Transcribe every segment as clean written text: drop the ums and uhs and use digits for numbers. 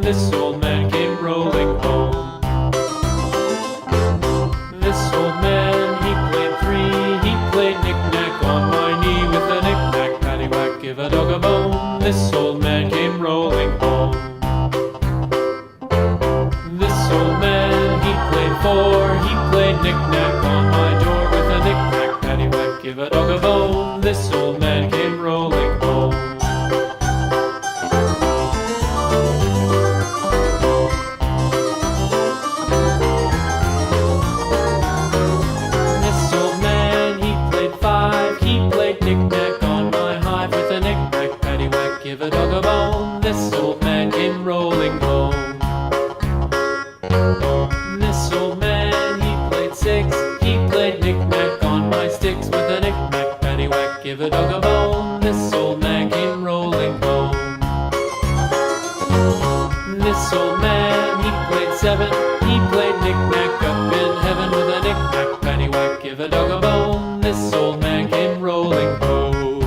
this old man came rolling home. This old man, he played three, he played knick-knack on my knee with a knick-knack, paddywhack, give a dog a bone. This old man came rolling home. This old man, he played four, he played knick-knack on my door with a knick-knack, paddywhack, give a dog a bone. This old man came rolling home. This old man, he played five, he played knick-knack on my hive with a knick-knack, paddywhack, give a dog a bone. This old man came rolling home. This old man, he played six, he played knick-knack on my sticks with a knick-knack, paddywhack, give a dog a bone. This old man came rolling home. This old man, he played seven, he played knick-knack up in heaven with a knick-knack, paddywhack, give a dog a bone. This old man came rolling home.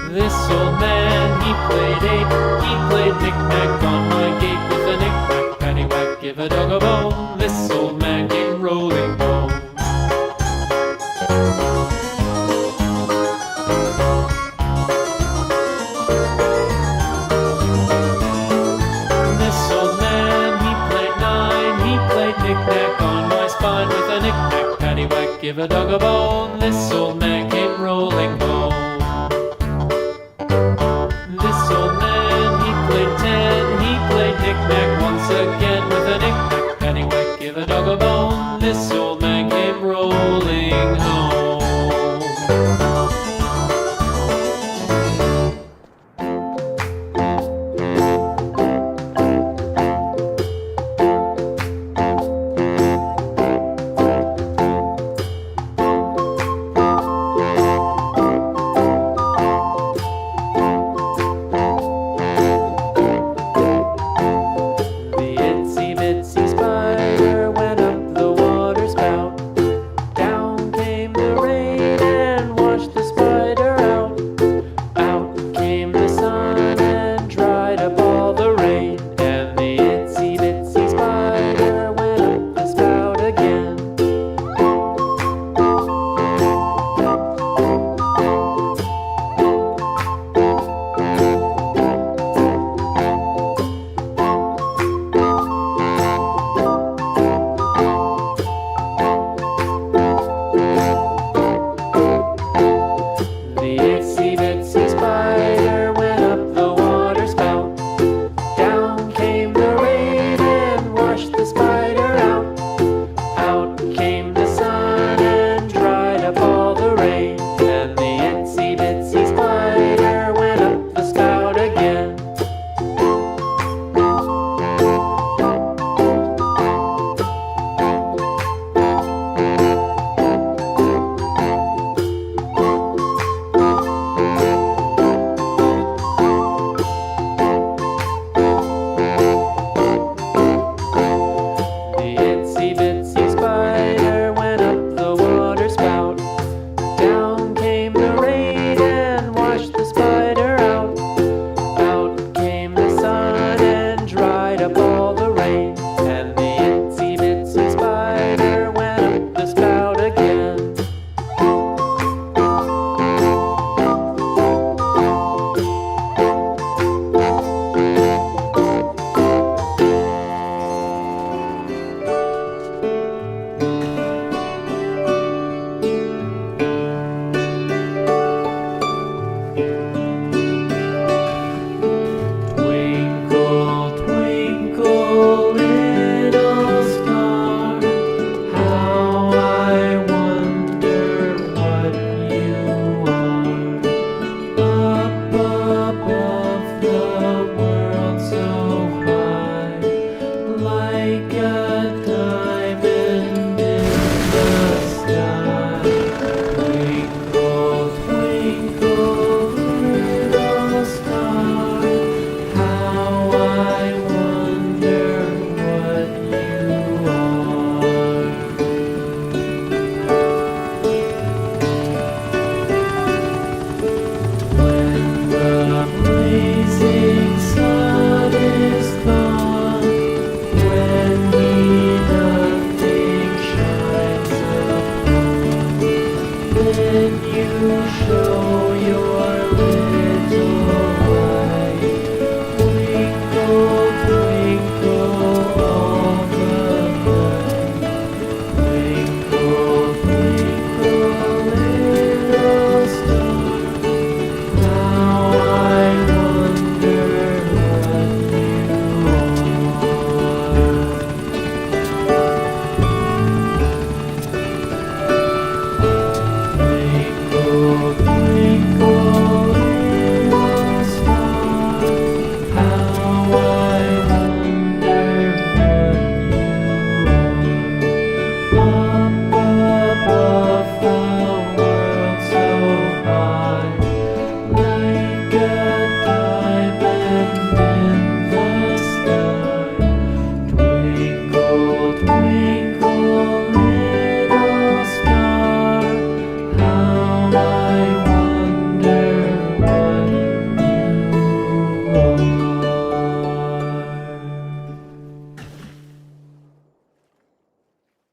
This old man, he played eight, he played knick-knack on my gate with a knick-knack, paddywhack, give a dog a bone. This old man came rolling home. This old man, he played nine, he played knick-knack on my spine with a knick-knack, paddywhack, give a dog a bone. This old man came rolling home. This old man, he played ten, he played knick-knack once again with a knick-knack, paddywhack, give a dog a bone. This old man came rolling home. The itsy bitsy spider went up the water spout. Down came the rain and washed the spider out. Out came the sun and dried up all the rain. And the itsy bitsy spider went up the spout again. The itsy bitsy spider went up the water spout. Down came the rain and washed the spider out. Out came the sun and dried up all the rain. And the itsy bitsy spider went up the spout again. The itsy bitsy spider went up the water spout. Down came the rain and washed the spider out. Out came the sun and dried up all the rain. And the itsy bitsy spider went up the spout again.